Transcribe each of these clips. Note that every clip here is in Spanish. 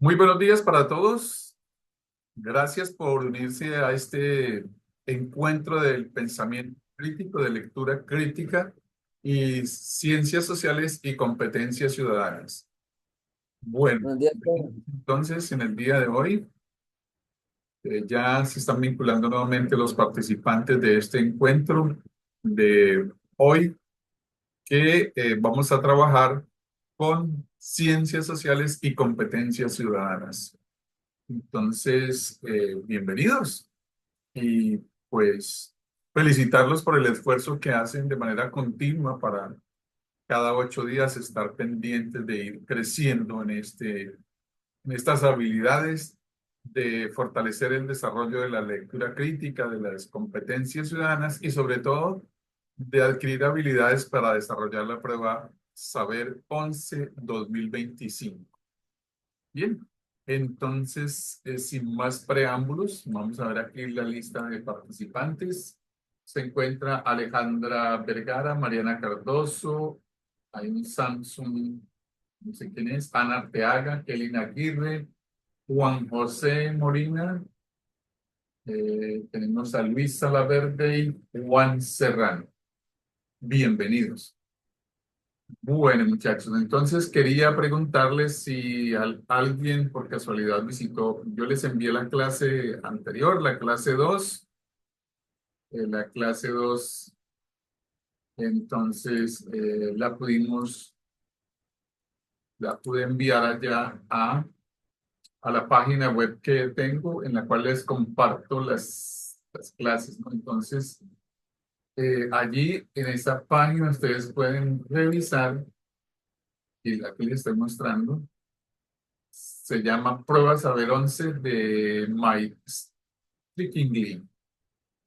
Muy buenos días para todos. Gracias por unirse a este encuentro del pensamiento crítico, de lectura crítica y ciencias sociales y competencias ciudadanas. Bueno, Buenos días, profe. entonces en el día de hoy ya se están vinculando nuevamente los participantes de este encuentro de hoy que vamos a trabajar con ciencias sociales y competencias ciudadanas. Entonces, bienvenidos y pues felicitarlos por el esfuerzo que hacen de manera continua para cada 8 días estar pendientes de ir creciendo en estas habilidades de fortalecer el desarrollo de la lectura crítica, de las competencias ciudadanas y sobre todo de adquirir habilidades para desarrollar la prueba Saber 11 2025. Bien, entonces, sin más preámbulos, vamos a ver aquí la lista de participantes. Se encuentra Alejandra Vergara, Mariana Cardoso, hay un Samsung, no sé quién es, Ana Arteaga, Kelly Aguirre, Juan José Molina, tenemos a Luis Salaverde y Juan Serrano. Bienvenidos. Bueno, muchachos, entonces quería preguntarles si alguien por casualidad visitó, yo les envié la clase anterior, la clase 2, la clase 2, entonces la pude enviar allá a la página web que tengo en la cual les comparto las clases, ¿no? Entonces, allí en esa página ustedes pueden revisar y aquí les estoy mostrando. Se llama Prueba Saber 11 de My Speaking League.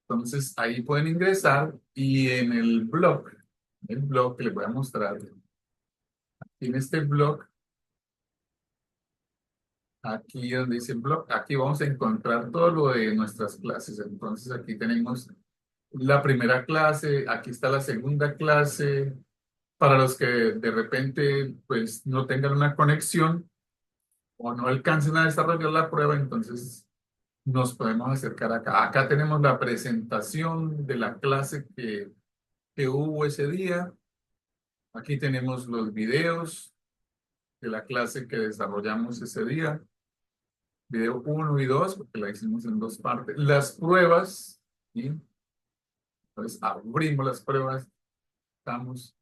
Entonces ahí pueden ingresar y en el blog que les voy a mostrar, en este blog, aquí donde dice blog, aquí vamos a encontrar todo lo de nuestras clases. Entonces aquí tenemos la primera clase, aquí está la segunda clase. Para los que de repente pues no tengan una conexión o no alcancen a desarrollar la prueba, entonces nos podemos acercar acá. Acá tenemos la presentación de la clase que hubo ese día. Aquí tenemos los videos de la clase que desarrollamos ese día. Video uno y 2 porque la hicimos en dos partes. Las pruebas, ¿sí? Entonces abrimos las pruebas. Estamos,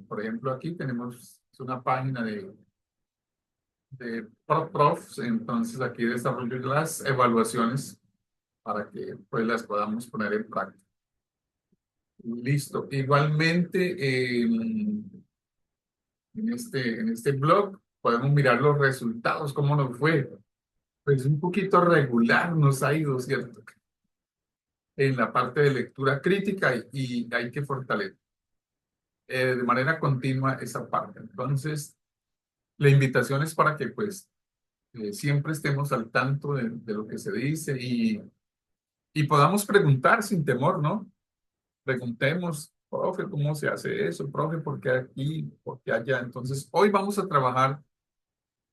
por ejemplo, aquí tenemos una página de ProProfs. Entonces aquí desarrollo las evaluaciones para que pues las podamos poner en práctica. Listo. Igualmente, en este blog podemos mirar los resultados, cómo nos fue. Pues un poquito regular nos ha ido, ¿cierto? En la parte de lectura crítica y hay que fortalecer de manera continua esa parte. Entonces, la invitación es para que pues siempre estemos al tanto de lo que se dice y podamos preguntar sin temor, ¿no? Preguntemos, profe, ¿cómo se hace eso? Profe, ¿por qué aquí? ¿Por qué allá? Entonces, hoy vamos a trabajar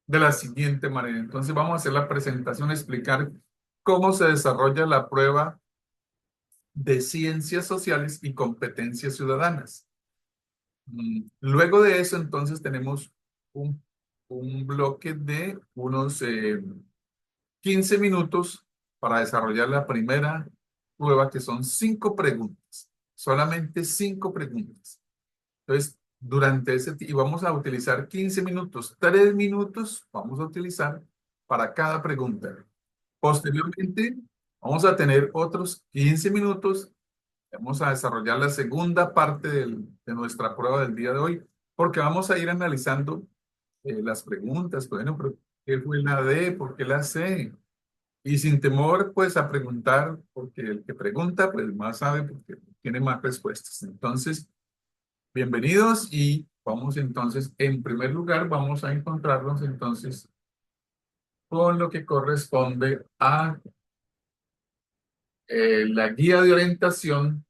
de la siguiente manera. Entonces, vamos a hacer la presentación, explicar cómo se desarrolla la prueba de ciencias sociales y competencias ciudadanas. Luego de eso, entonces, tenemos un, un bloque de unos 15 minutos para desarrollar la primera prueba, que son 5 preguntas, solamente 5 preguntas. Entonces, durante ese tiempo, y vamos a utilizar 15 minutos, 3 minutos vamos a utilizar para cada pregunta. Posteriormente, vamos a tener otros 15 minutos, vamos a desarrollar la segunda parte de nuestra prueba del día de hoy, porque vamos a ir analizando las preguntas, bueno, pero ¿qué fue la D? ¿Por qué la C? Y sin temor, pues, a preguntar, porque el que pregunta, pues, más sabe, porque tiene más respuestas. Entonces, bienvenidos y vamos entonces, en primer lugar, vamos a encontrarnos entonces con lo que corresponde a la guía de orientación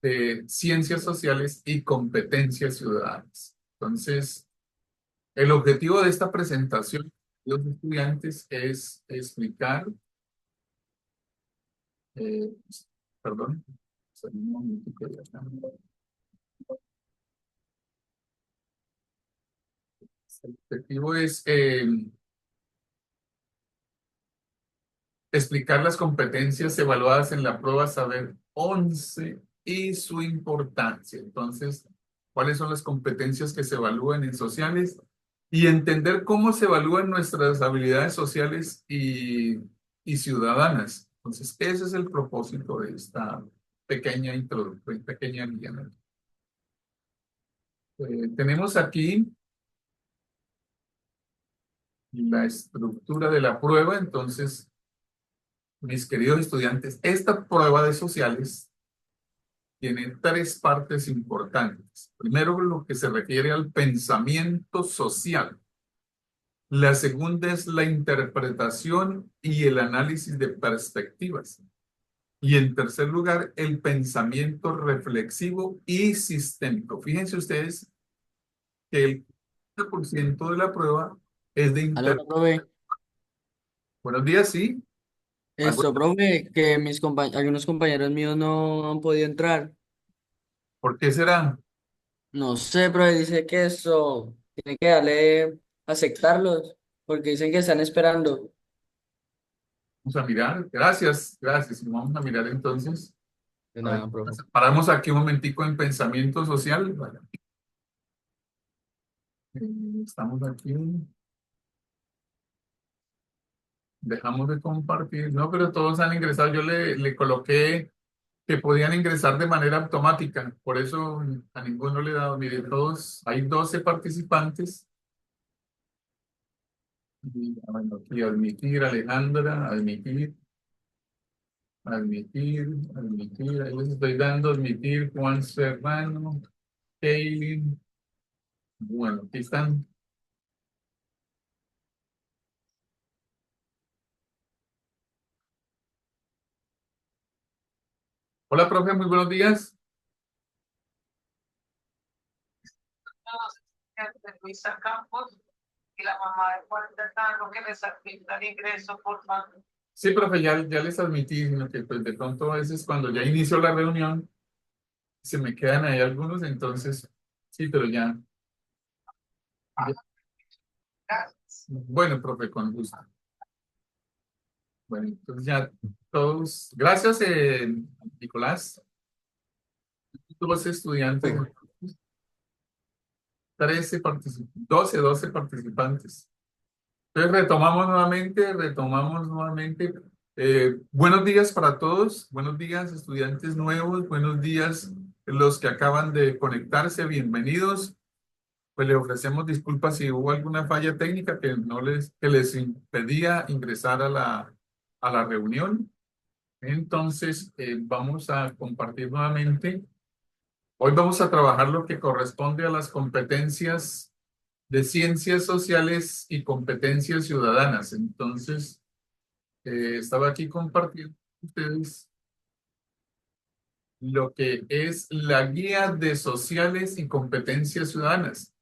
de ciencias sociales y competencias ciudadanas. Entonces, El objetivo de esta presentación de los estudiantes es explicar, eh, perdón, un momentico, ya está. El objetivo es explicar las competencias evaluadas en la prueba Saber 11 y su importancia. Entonces, ¿cuáles son las competencias que se evalúan en sociales? Y entender cómo se evalúan nuestras habilidades sociales y ciudadanas. Entonces, ese es el propósito de esta pequeña introducción, pequeña guía, ¿no? Tenemos aquí la estructura de la prueba. Entonces, mis queridos estudiantes, esta prueba de sociales tiene tres partes importantes. Primero, lo que se refiere al pensamiento social. La segunda es la interpretación y el análisis de perspectivas. Y en tercer lugar, el pensamiento reflexivo y sistémico. Fíjense ustedes que el 40% de la prueba es de Aló, inter... profe. Buenos días, sí. Esto, profe, que algunos compañeros míos no han podido entrar. ¿Por qué será? No sé, profe, dice que eso tiene que darle aceptarlos, porque dicen que están esperando. Vamos a mirar. Gracias, gracias. Vamos a mirar entonces. De A ver, nada, profe. paramos aquí un momentico en pensamiento social. Bueno, estamos aquí. Dejamos de compartir. No, pero todos han ingresado. Yo le coloqué que podían ingresar de manera automática. Por eso a ninguno le he dado. Mire, todos, hay 12 participantes. Y, bueno, aquí admitir, Alejandra, admitir, admitir, admitir. Ahí les estoy dando admitir, Juan Serrano, Kaylin. Bueno, aquí están. Hola, profe, muy buenos días. De Luisa Campos y la mamá de Juan Fernando que les admita el ingreso, por favor. Sí, profe, ya les admití, sino que pues de pronto a veces cuando ya inició la reunión se me quedan ahí algunos, entonces sí, pero Gracias. bueno, profe, con gusto. Bueno, entonces ya todos, gracias, Nicolás, todos estudiantes, 12 participantes. Entonces retomamos nuevamente. Buenos días para todos, buenos días estudiantes nuevos, buenos días los que acaban de conectarse, bienvenidos. Pues le ofrecemos disculpas si hubo alguna falla técnica que no que les impedía ingresar a la reunión. Entonces, vamos a compartir nuevamente. Hoy vamos a trabajar lo que corresponde a las competencias de ciencias sociales y competencias ciudadanas. Entonces, estaba aquí compartiendo con ustedes lo que es la guía de sociales y competencias ciudadanas.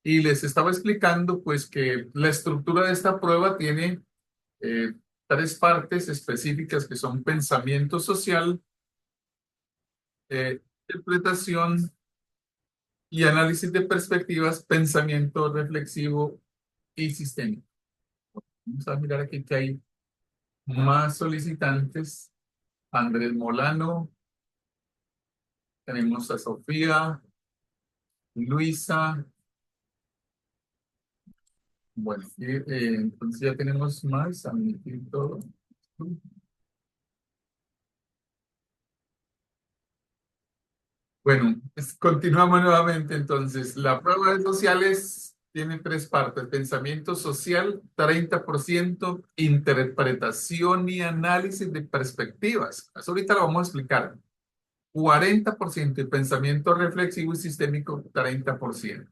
Y les estaba explicando pues que la estructura de esta prueba tiene eh, tres partes específicas que son pensamiento social, interpretación y análisis de perspectivas, pensamiento reflexivo y sistémico. Vamos a mirar aquí que hay más solicitantes. Andrés Molano, tenemos a Sofía, Luisa. Bueno, entonces ya tenemos más, admitir todo. Bueno, continuamos nuevamente entonces. La prueba de sociales tiene tres partes. Pensamiento social, 30%, interpretación y análisis de perspectivas. Eso ahorita lo vamos a explicar. 40% y pensamiento reflexivo y sistémico, 30%.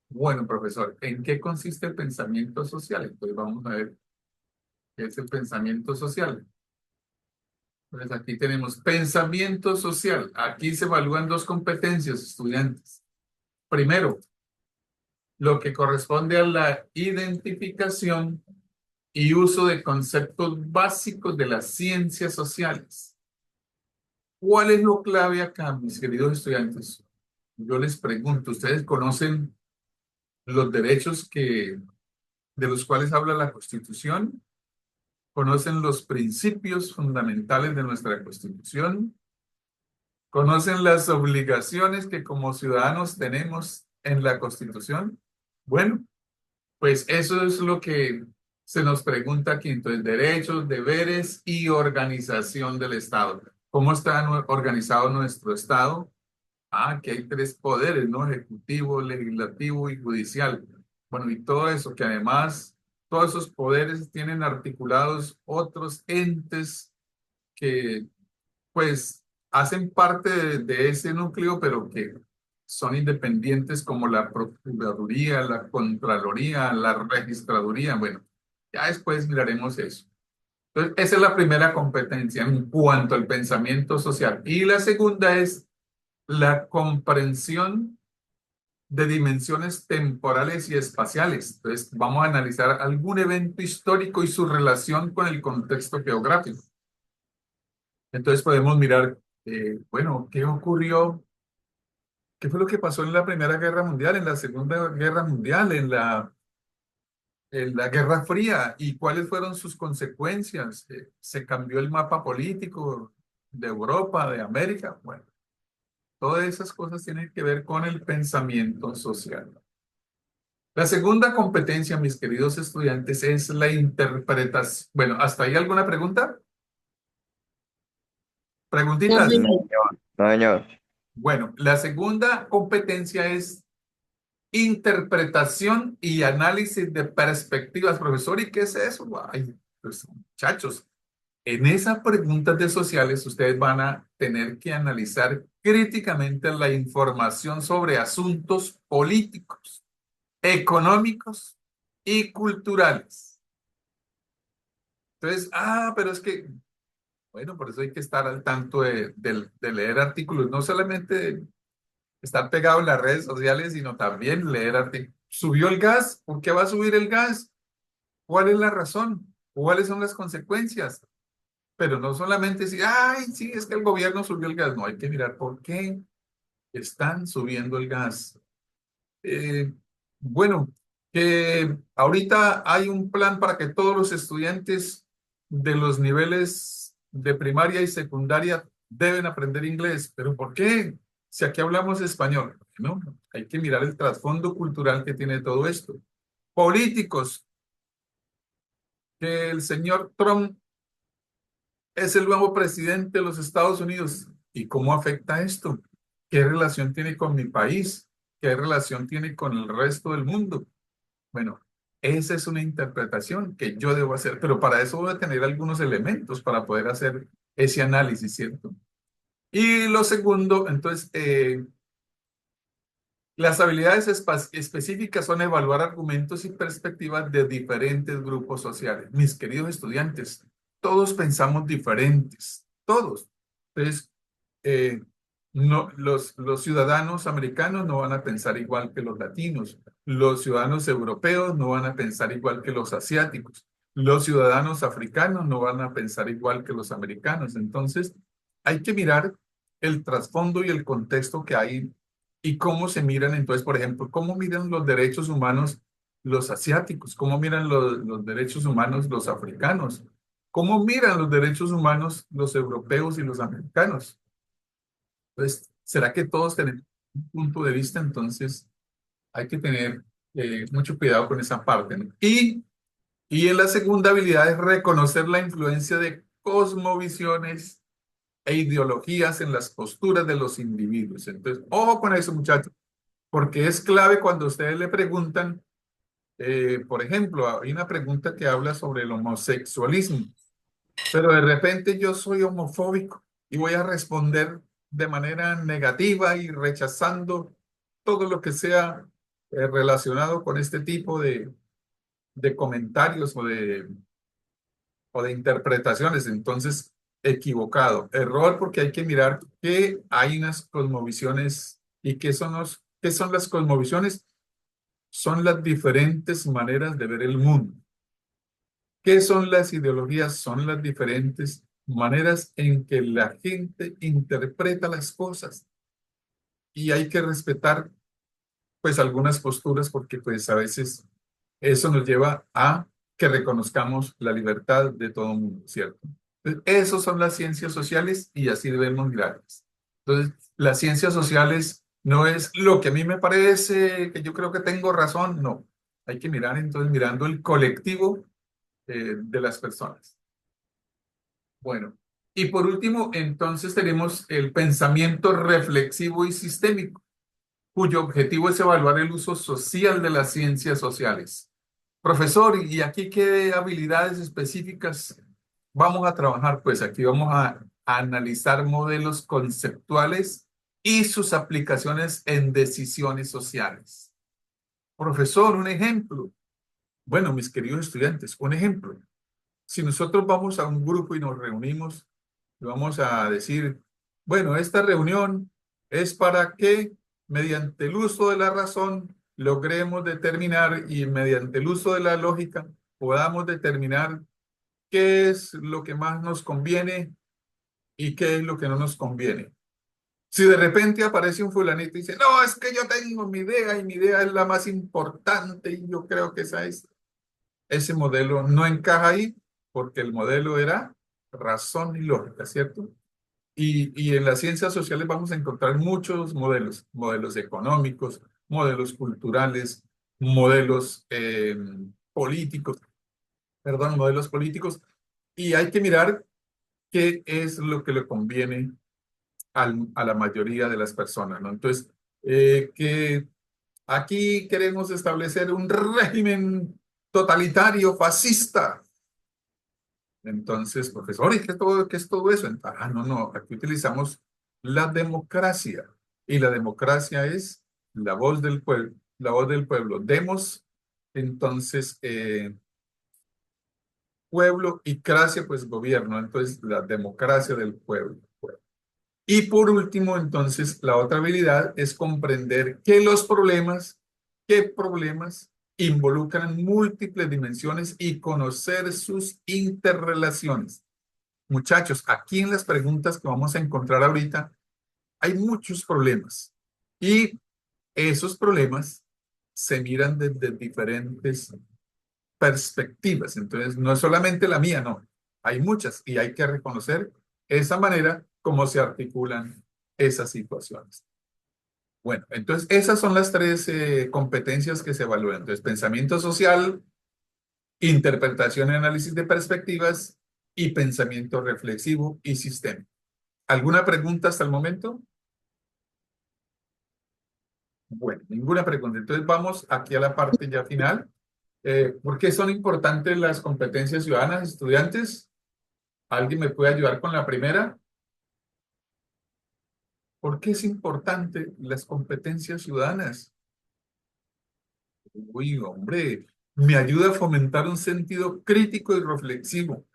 Bueno, profesor, ¿en qué consiste el pensamiento social? Entonces vamos a ver qué es el pensamiento social. Entonces aquí tenemos pensamiento social. Aquí se evalúan dos competencias, estudiantes. Primero, lo que corresponde a la identificación y uso de conceptos básicos de las ciencias sociales. ¿Cuál es lo clave acá, mis queridos estudiantes? Yo les pregunto, ¿ustedes conocen los derechos de los cuales habla la Constitución? ¿Conocen los principios fundamentales de nuestra Constitución? ¿Conocen las obligaciones que como ciudadanos tenemos en la Constitución? Bueno, pues eso es lo que se nos pregunta aquí. Entonces, derechos, deberes y organización del Estado. ¿Cómo está organizado nuestro Estado? Ah, que hay tres poderes, ¿no? Ejecutivo, legislativo y judicial. Bueno, y todo eso, que además todos esos poderes tienen articulados otros entes que, pues, hacen parte de ese núcleo, pero que son independientes como la Procuraduría, la Contraloría, la Registraduría. Bueno, ya después miraremos eso. Entonces, esa es la primera competencia en cuanto al pensamiento social. Y la segunda es la comprensión de dimensiones temporales y espaciales. Entonces, vamos a analizar algún evento histórico y su relación con el contexto geográfico. Entonces, podemos mirar, bueno, ¿qué ocurrió? ¿Qué fue lo que pasó en la Primera Guerra Mundial, en la Segunda Guerra Mundial, en la Guerra Fría? ¿Y cuáles fueron sus consecuencias? ¿Se cambió el mapa político de Europa, de América? Bueno, todas esas cosas tienen que ver con el pensamiento social. La segunda competencia, mis queridos estudiantes, es la interpretación. Bueno, ¿hasta ahí alguna pregunta? No, ¿Preguntitas? señor. No, señor. Bueno, la segunda competencia es interpretación y análisis de perspectivas, profesor. ¿Y qué es eso? Ay, pues, muchachos, en esas preguntas de sociales ustedes van a tener que analizar críticamente la información sobre asuntos políticos, económicos y culturales. Entonces, pero es que, bueno, por eso hay que estar al tanto de leer artículos, no solamente estar pegado en las redes sociales, sino también leer artículos. ¿Subió el gas? ¿Por qué va a subir el gas? ¿Cuál es la razón? ¿Cuáles son las consecuencias? Pero no solamente decir, ay, sí, es que el gobierno subió el gas. No, hay que mirar por qué están subiendo el gas. Eh, bueno, que ahorita hay un plan para que todos los estudiantes de los niveles de primaria y secundaria deben aprender inglés. ¿Pero por qué? Si aquí hablamos español, ¿no? Hay que mirar el trasfondo cultural que tiene todo esto. Políticos, que el señor Trump es el nuevo presidente de los Estados Unidos. ¿Y cómo afecta esto? ¿Qué relación tiene con mi país? ¿Qué relación tiene con el resto del mundo? Bueno, esa es una interpretación que yo debo hacer, pero para eso voy a tener algunos elementos para poder hacer ese análisis, ¿cierto? Y lo segundo, entonces, las habilidades específicas son evaluar argumentos y perspectivas de diferentes grupos sociales. Mis queridos estudiantes, todos pensamos diferentes, todos. Entonces, eh, no, los ciudadanos americanos no van a pensar igual que los latinos, los ciudadanos europeos no van a pensar igual que los asiáticos, los ciudadanos africanos no van a pensar igual que los americanos. Entonces, hay que mirar el trasfondo y el contexto que hay y cómo se miran. Entonces, por ejemplo, cómo miran los derechos humanos los asiáticos, cómo miran los derechos humanos los africanos, cómo miran los derechos humanos los europeos y los americanos. Entonces, ¿será que todos tenemos un punto de vista? Entonces, hay que tener mucho cuidado con esa parte, ¿no? Y en la segunda habilidad es reconocer la influencia de cosmovisiones e ideologías en las posturas de los individuos. Entonces, ojo con eso, muchachos, porque es clave cuando ustedes le preguntan, por ejemplo, hay una pregunta que habla sobre el homosexualismo, pero de repente yo soy homofóbico y voy a responder de manera negativa y rechazando todo lo que sea relacionado con este tipo de comentarios o de interpretaciones. Entonces, equivocado. Error porque hay que mirar que hay unas cosmovisiones y qué son las cosmovisiones. son las diferentes maneras de ver el mundo. ¿Qué son las ideologías? Son las diferentes maneras en que la gente interpreta las cosas. Y hay que respetar, pues, algunas posturas porque, pues, a veces eso nos lleva a que reconozcamos la libertad de todo el mundo, ¿cierto? Entonces, esas son las ciencias sociales y así debemos mirarlas. Entonces, las ciencias sociales no es lo que a mí me parece, que yo creo que tengo razón, no. Hay que mirar entonces mirando el colectivo de las personas. Bueno, y por último, entonces tenemos el pensamiento reflexivo y sistémico, cuyo objetivo es evaluar el uso social de las ciencias sociales. Profesor, ¿y aquí qué habilidades específicas vamos a trabajar? Pues aquí vamos a analizar modelos conceptuales y sus aplicaciones en decisiones sociales. Profesor, un ejemplo. Bueno, mis queridos estudiantes, un ejemplo. Si nosotros vamos a un grupo y nos reunimos, y vamos a decir, bueno, esta reunión es para que mediante el uso de la razón logremos determinar y mediante el uso de la lógica podamos determinar qué es lo que más nos conviene y qué es lo que no nos conviene. Si de repente aparece un fulanito y dice, no, es que yo tengo mi idea y mi idea es la más importante y yo creo que esa es, ese modelo no encaja ahí porque el modelo era razón y lógica, ¿cierto? Y en las ciencias sociales vamos a encontrar muchos modelos, modelos económicos, modelos culturales, modelos políticos, perdón, modelos políticos, y hay que mirar qué es lo que le conviene a la mayoría de las personas, ¿no? Entonces, que aquí queremos establecer un régimen totalitario, fascista. Entonces, profesor, ¿y qué es todo eso? Ah, no, no, aquí utilizamos la democracia. Y la democracia es la voz del pueblo, la voz del pueblo. Demos, entonces, pueblo y cracia, pues gobierno. Entonces, la democracia del pueblo. Y por último, entonces, la otra habilidad es comprender que qué problemas involucran múltiples dimensiones y conocer sus interrelaciones. Muchachos, aquí en las preguntas que vamos a encontrar ahorita, hay muchos problemas. Y esos problemas se miran desde diferentes perspectivas. Entonces, no es solamente la mía, no. Hay muchas y hay que reconocer esa manera como se articulan esas situaciones. Bueno, entonces esas son las tres competencias que se evalúan. Entonces, pensamiento social, interpretación y análisis de perspectivas y pensamiento reflexivo y sistémico. ¿Alguna pregunta hasta el momento? Bueno, ninguna pregunta. Entonces vamos aquí a la parte ya final. ¿Por qué son importantes las competencias ciudadanas, estudiantes? ¿Alguien me puede ayudar con la primera? ¿Por qué es importante las competencias ciudadanas? Uy, hombre, me ayuda a fomentar un sentido crítico y reflexivo.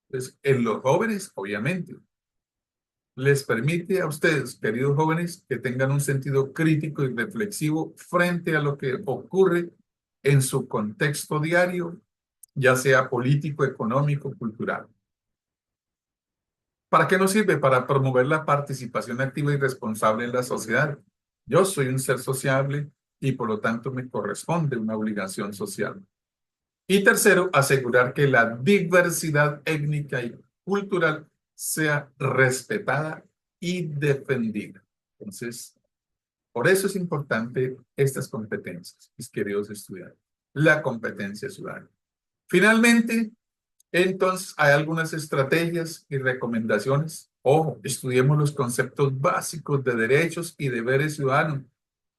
Pues en los jóvenes, obviamente, les permite a ustedes, queridos jóvenes, que tengan un sentido crítico y reflexivo frente a lo que ocurre en su contexto diario, ya sea político, económico, cultural. ¿Para qué nos sirve? Para promover la participación activa y responsable en la sociedad. Yo soy un ser sociable y por lo tanto me corresponde una obligación social. Y tercero, asegurar que la diversidad étnica y cultural sea respetada y defendida. Entonces, por eso es importante estas competencias, mis queridos estudiantes. La competencia ciudadana. Finalmente, entonces, hay algunas estrategias y recomendaciones. Ojo, estudiemos los conceptos básicos de derechos y deberes ciudadanos.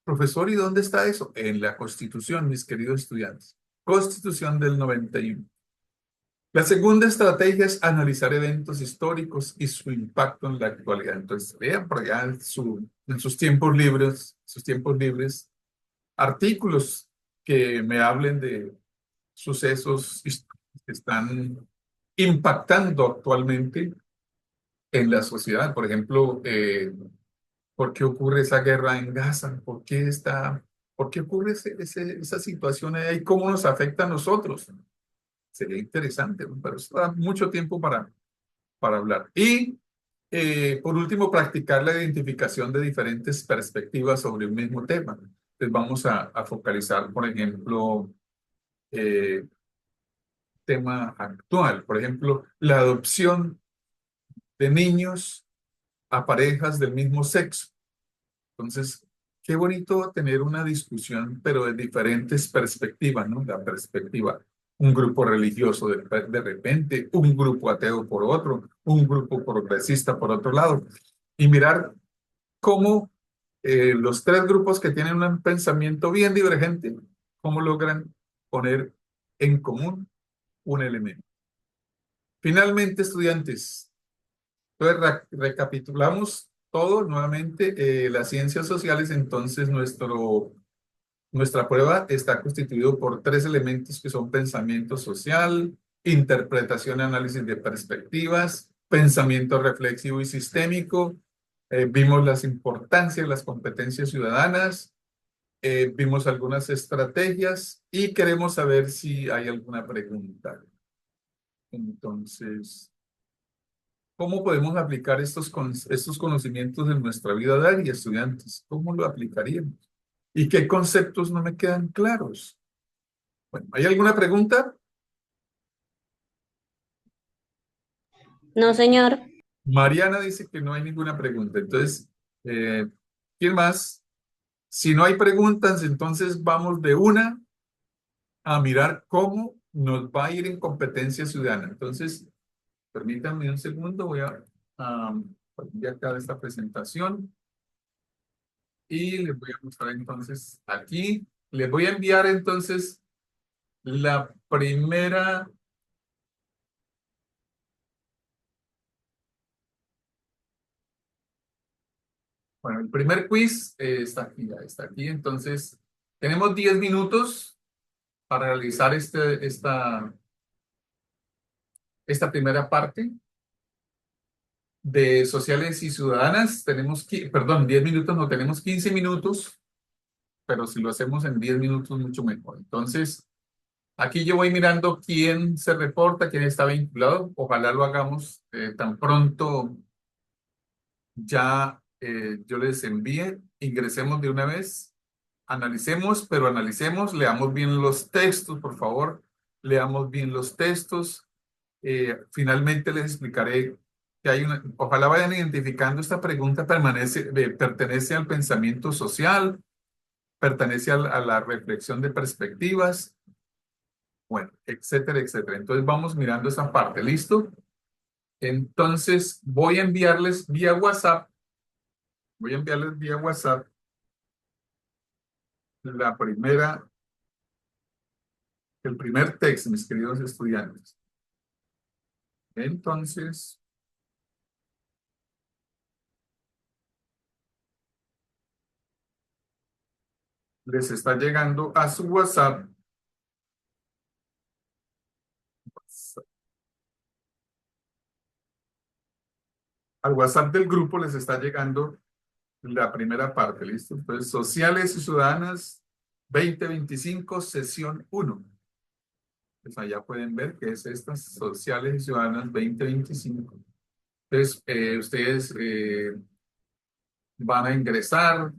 Profesor, ¿y dónde está eso? En la Constitución, mis queridos estudiantes. Constitución del 91. La segunda estrategia es analizar eventos históricos y su impacto en la actualidad. Entonces, vean por allá en sus tiempos libres, artículos que me hablen de sucesos históricos que están impactando actualmente en la sociedad. Por ejemplo, ¿por qué ocurre esa guerra en Gaza? ¿Por qué está ¿Por qué ocurre esa situación ahí? ¿Cómo nos afecta a nosotros? Sería interesante, ¿no? Pero eso da mucho tiempo para hablar. Y por último, practicar la identificación de diferentes perspectivas sobre un mismo tema. Entonces vamos a focalizar, por ejemplo, eh, tema actual, por ejemplo, la adopción de niños a parejas del mismo sexo. Entonces, qué bonito tener una discusión, pero de diferentes perspectivas, ¿no? La perspectiva, un grupo religioso de repente, un grupo ateo por otro, un grupo progresista por otro lado, y mirar cómo los tres grupos que tienen un pensamiento bien divergente, cómo logran poner en común un elemento. Finalmente, estudiantes, entonces recapitulamos todo nuevamente. Las ciencias sociales, entonces nuestra prueba está constituido por tres elementos que son pensamiento social, interpretación y análisis de perspectivas, pensamiento reflexivo y sistémico. Vimos las importancias, las competencias ciudadanas, vimos algunas estrategias y queremos saber si hay alguna pregunta. Entonces, ¿cómo podemos aplicar estos conocimientos en nuestra vida diaria, estudiantes? ¿Cómo lo aplicaríamos? ¿Y qué conceptos no me quedan claros? Bueno, ¿hay alguna pregunta? No, señor. Mariana dice que no hay ninguna pregunta. Entonces, eh, ¿quién más? Si no hay preguntas, entonces vamos de una a mirar cómo nos va a ir en competencia ciudadana. Entonces, permítanme un segundo, voy a partir de acá de esta presentación y les voy a mostrar entonces aquí. Les voy a enviar entonces la primera. Bueno, el primer quiz está aquí, ya está aquí. Entonces, tenemos 10 minutos para realizar esta primera parte de sociales y ciudadanas. Tenemos, perdón, 10 minutos, no tenemos 15 minutos, pero si lo hacemos en 10 minutos, mucho mejor. Entonces, aquí yo voy mirando quién se reporta, quién está vinculado. Ojalá lo hagamos tan pronto ya yo les envíe, ingresemos de una vez, analicemos, pero analicemos, leamos bien los textos, por favor, leamos bien los textos. Finalmente les explicaré que hay una, ojalá vayan identificando esta pregunta, pertenece al pensamiento social, pertenece a la reflexión de perspectivas, bueno, etcétera, etcétera. Entonces vamos mirando esa parte, ¿listo? Entonces voy a enviarles vía WhatsApp la primera, el primer texto, mis queridos estudiantes. Entonces, les está llegando a su WhatsApp, al WhatsApp del grupo les está llegando la primera parte, ¿listo? Entonces, Sociales y Ciudadanas 2025, sesión 1. Pues allá pueden ver que es estas Sociales y Ciudadanas 2025. Entonces, ustedes van a ingresar,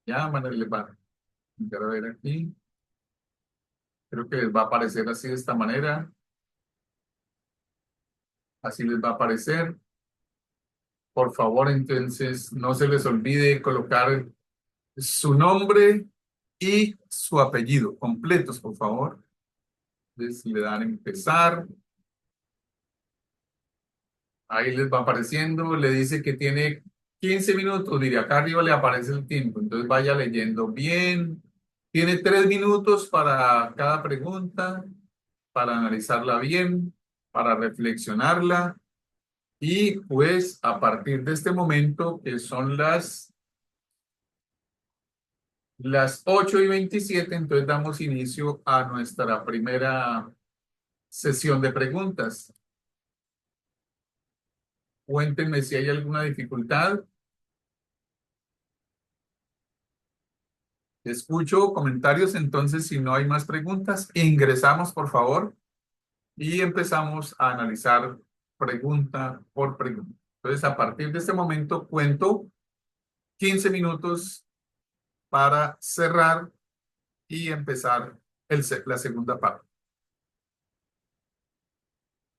ya les van a ver aquí. Creo que les va a aparecer así de esta manera. Así les va a aparecer. Por favor, entonces, no se les olvide colocar su nombre y su apellido completos, por favor. Entonces, le dan a empezar. Ahí les va apareciendo. Le dice que tiene 15 minutos. Diría, acá arriba le aparece el tiempo. Entonces, vaya leyendo bien. Tiene 3 minutos para cada pregunta, para analizarla bien, para reflexionarla. Y pues a partir de este momento, que son las 8:27, entonces damos inicio a nuestra primera sesión de preguntas. Cuéntenme si hay alguna dificultad. Escucho comentarios, entonces si no hay más preguntas, ingresamos por favor y empezamos a analizar pregunta por pregunta. Entonces, a partir de este momento cuento 15 minutos para cerrar y empezar la segunda parte.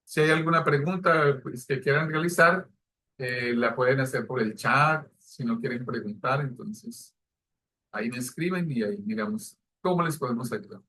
Si hay alguna pregunta pues, que quieran realizar, la pueden hacer por el chat. Si no quieren preguntar, entonces ahí me escriben y ahí miramos cómo les podemos ayudar.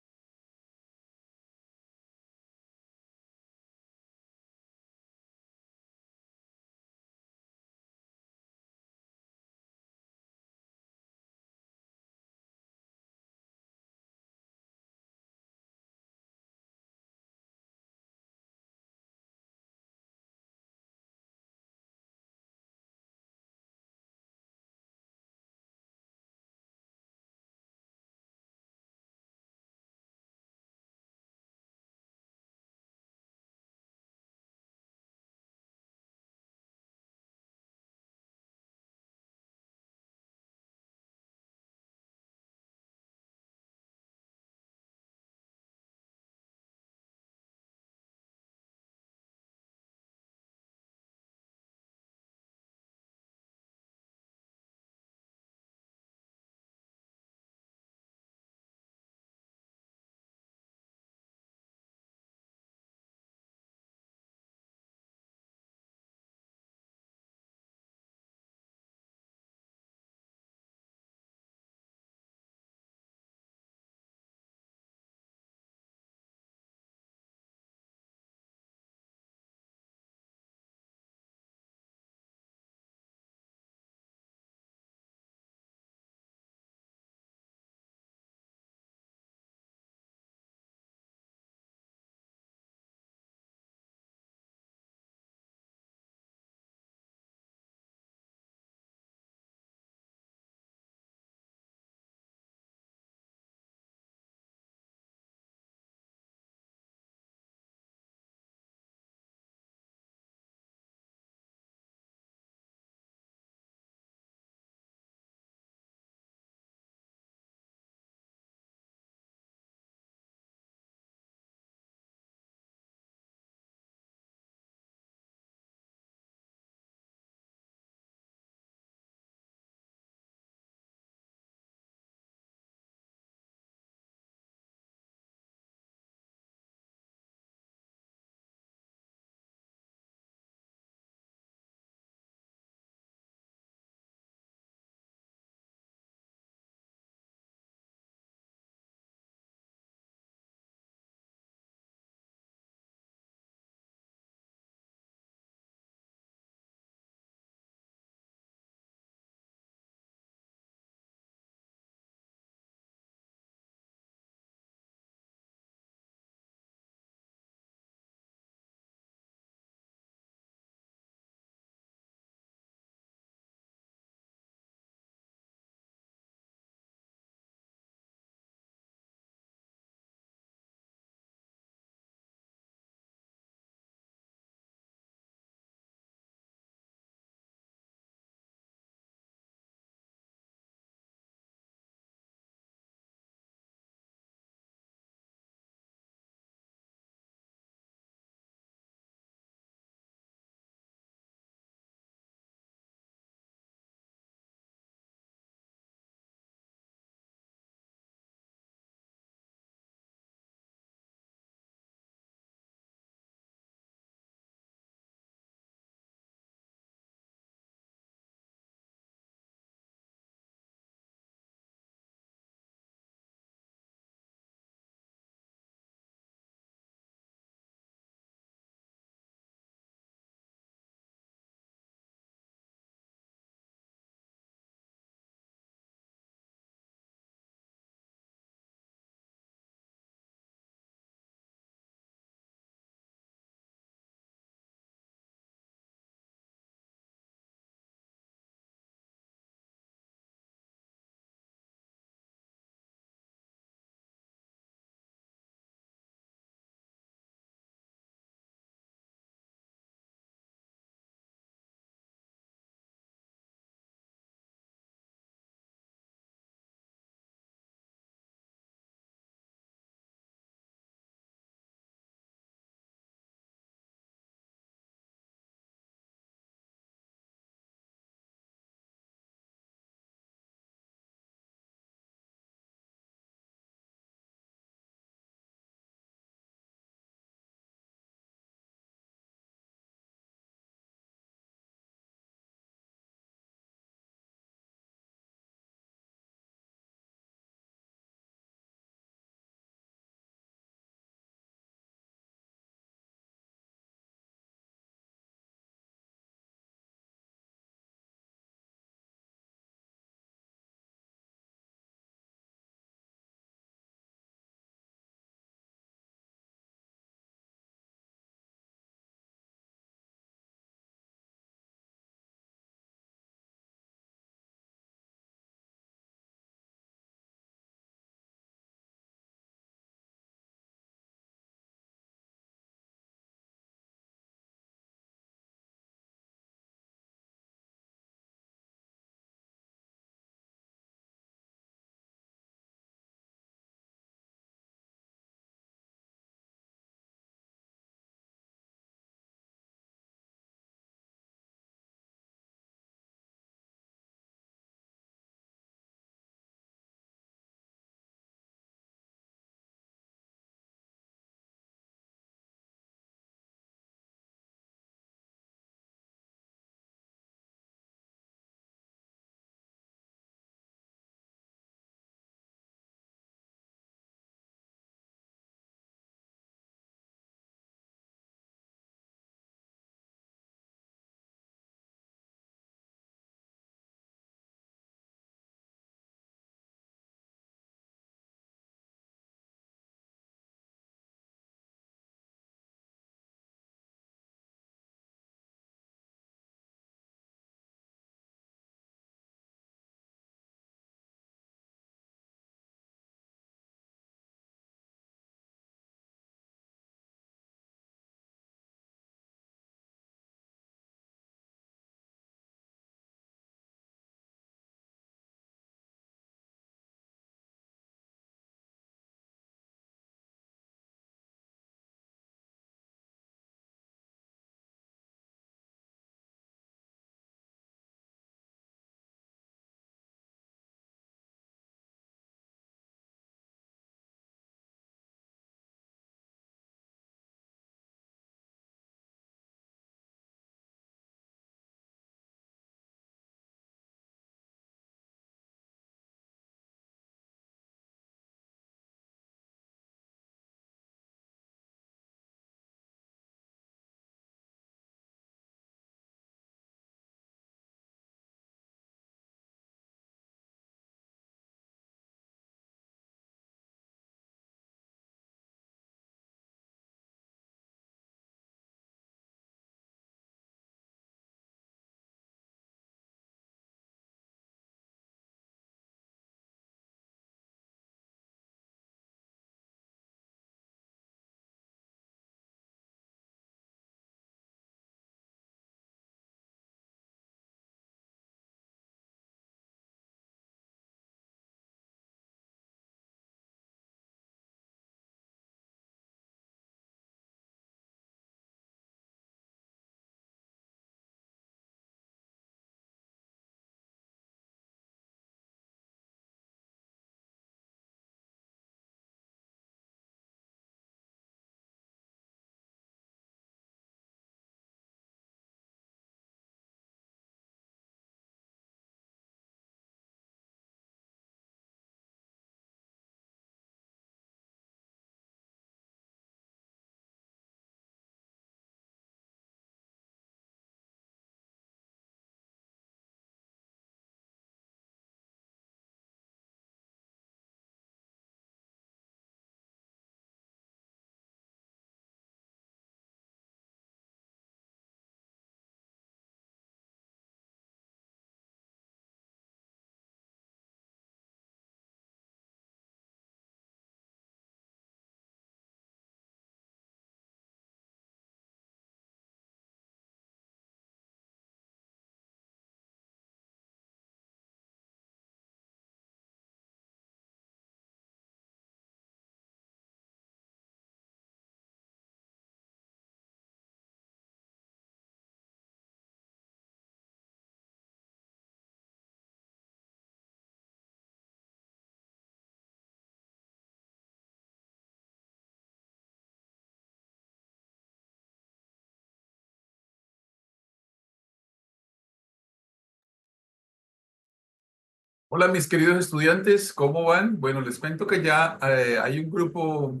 Hola, mis queridos estudiantes, ¿cómo van? Bueno, les cuento que ya hay un grupo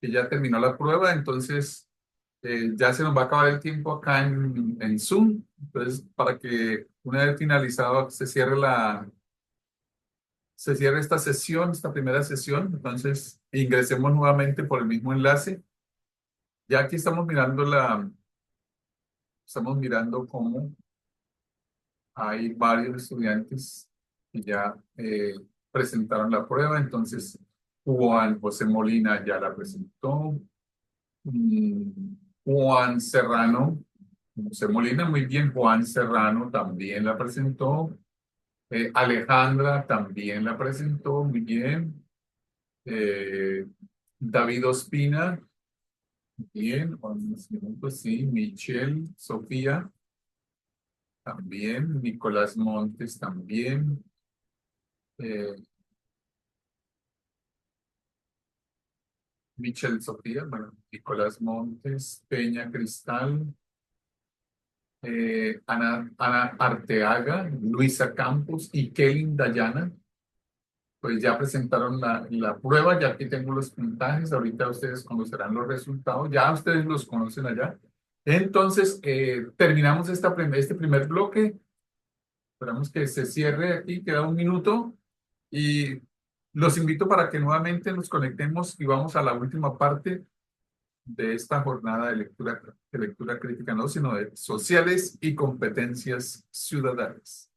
que ya terminó la prueba, entonces ya se nos va a acabar el tiempo acá en Zoom. Entonces, para que una vez finalizado se cierre esta sesión, esta primera sesión, entonces ingresemos nuevamente por el mismo enlace. Ya aquí estamos mirando cómo hay varios estudiantes que ya presentaron la prueba, entonces Juan José Molina ya la presentó. Mm, Juan Serrano, José Molina, muy bien. Juan Serrano también la presentó. Alejandra también la presentó, muy bien. Eh, David Ospina, bien. Unos minutos, sí. Michelle, Sofía, también. Nicolás Montes, también. Eh, Michelle Sofía, bueno, Nicolás Montes, Peña Cristal, Ana Arteaga, Luisa Campos y Kelly Dayana, pues ya presentaron la prueba, ya aquí tengo los puntajes, ahorita ustedes conocerán los resultados, ya ustedes los conocen allá. Entonces, terminamos este primer bloque, esperamos que se cierre aquí, queda un minuto, y los invito para que nuevamente nos conectemos y vamos a la última parte de esta jornada de lectura crítica, no, sino de sociales y competencias ciudadanas.